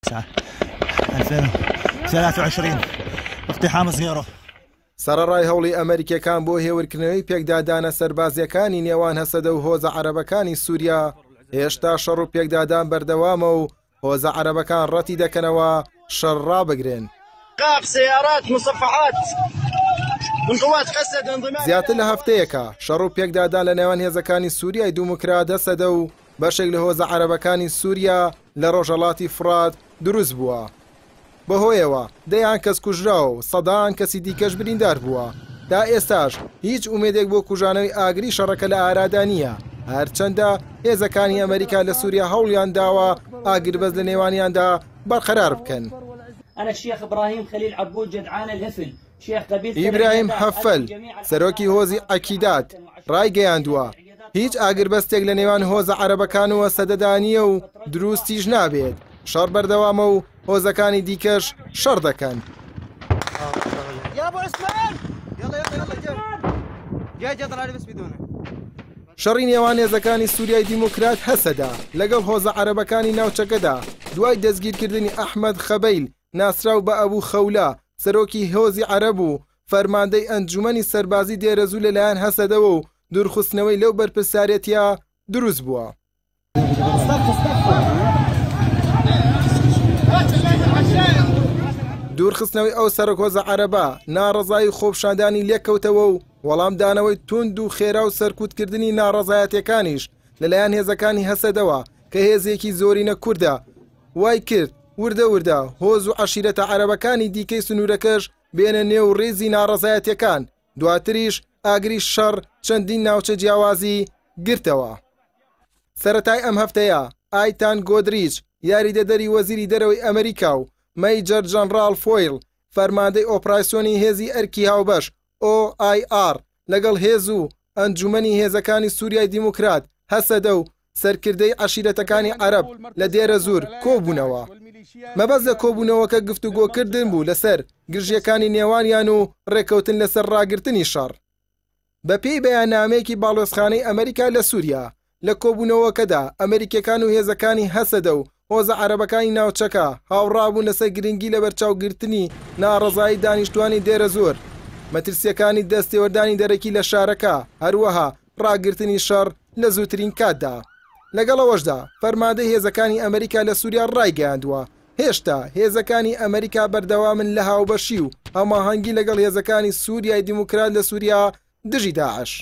2023 اقتحام زيارة. سەرەڕای هەوڵی ئەمریکیەکان بۆ هێورکردنەوەی پێکدادانە سەربازیەکانی نێوان هەسەدە و هۆزە عەرەبەکانی سووریا هێشتا شەڕ و پێکدادان بەردەوامە و هۆزە عەرەبەکان ڕەتی دەکەنەوە شەڕ ڕابگرێن. زیاتر لە هەفتەیەکە شەڕ و پێکدادان لە نێوان هێزەکانی سووریای دیموکرات هەسەدە و بەشێک لە هۆزە عەرەبەکانی سووریا لە ڕۆژهەڵاتی فرات دروست بووە. بەهۆیەوە دەیان کەس کوژراوە و سەدان کەسی دیکەش بریندار بووە. تا ئێستاش هیچ ئومێدێک بۆ کوژانەوەی ئاگری شەڕەکە لە ئارادا نییە، هەرچەندە هێزەکانی ئەمریکا لە سووریا هەوڵیان داوە ئاگربەز لە نێوانیاندا بەرقەرار بکەن. ئیبراهیم حەفەل سەرۆکی هۆزی عەکیدات ڕایگەیاندووە هیچ ئاگربەستێک لە نێوان هۆزە عەرەبەکان و سەدەدانیە و دروستیش نابێت. شەڕ بەردەوامە و هۆزەکانی دیکەش شەڕ دەکەن. شەڕی نێوان هێزەکانی سووریای دیموکرات هەسەدا لەگەڵ هۆزە عەرەبەکانی ناوچەکەدا دوای دەستگیرکردنی ئەحمەد خەبەیل ناسراو بە ئەبوو خەولە سەرۆکی هۆزی عەرەب و فەرماندەی ئەنجومەنی سەربازی دێرەزوو لەلایەن هەسەدەوە و دوورخستنەوەی لەو بەرپرسارەتیە دروست بووە. دوورخستنەوەی ئەو سەرۆک هۆزە عەرەبە ناڕەزایی خۆپشاندانی لێککەوتەوە و وەڵامدانەوەی تند و خێرا و سەرکوتکردنی ناڕەزایەتەکانیش لەلایەن هێزەکانی هەسەدەوە کە هێزێکی زۆرینە کووردە وای کرد وردە وردە هۆز و عەشیرەتە عەرەبەکانی دیکەی سنوورەکەش بێنە نێو ڕێزی ناڕەزایەتەکان. دواتریش ئاگری شەڕ چەندین ناوچە جیاوازی گرتەوە. سەرەتای ئەم هەفتەیە ئایتان گۆدریچ یاریدەدەری وەزیری دەرەوەی ئەمریکا و مەیجەر جەنڕال فۆیل فەرماندەی ئۆپراسیۆنی هێزی ئەرکی هاوبەش OIR لەگەڵ هێز و ئەنجومەنی هێزەکانی سووریای دیموکرات هەسەدە و سەرکردەی عەشیرەتەکانی عەرەب لە دێرە زور کۆبوونەوە. مەبەست لە کۆبوونەوەکە گفتوگۆکردن بوو لەسەر گرژیەکانی نێوانیان و ڕێکەوتن لەسەر ڕاگرتنی شەڕ. بەپێی بەیاننامەیەکی باڵۆزخانەی ئەمریکا لە سووریا لە کۆبوونەوەکەدا ئەمریکیەکان و هێزەکانی هەسەدە و هۆزە عەرەبەکانی ناوچەکە هاوڕابوون لەسەر گرنگی لە بەرچاوگرتنی ناڕەزایی دانیشتوانی دێرە زۆر، مەترسیەکانی دەستێوەردانی دەرەکی لە شارەکە، هەروەها ڕاگرتنی شەڕ لە زووترین کاتدا. لەگەڵەوەشدا فەرماندەی هێزەکانی ئەمریکا لە سووریا ڕایگەیاندووە هێشتا هێزەکانی ئەمریکا بەردەوامن لە هاوبەشی و هەماهەنگی لەگەڵ هێزەکانی سووریای دیموکرات لە سووریا دژی داعش.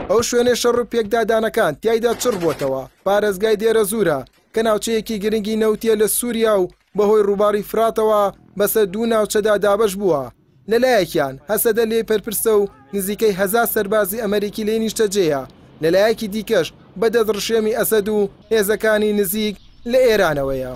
ئەو شوێنێ شەڕ و پێکدادانەکان تیایدا چڕ بۆتەوە پارێزگای دێرە زورە کە ناوچەیەکی گرنگی نەوتیە لە سووریا و بەهۆی ڕووباری فراتەوە بەسەر دوو ناوچەدا دابەش بووە. لەلایەکیان هەسەدە لێ پەرپرسە و نزیکەی 1000 سەربازی ئەمریکی لێ نیشتەجێیە، لەلایەکی دیکەش بەدەست ڕشێمی ئەسەد و هێزەکانی نزیک لە ئێرانەوەیە.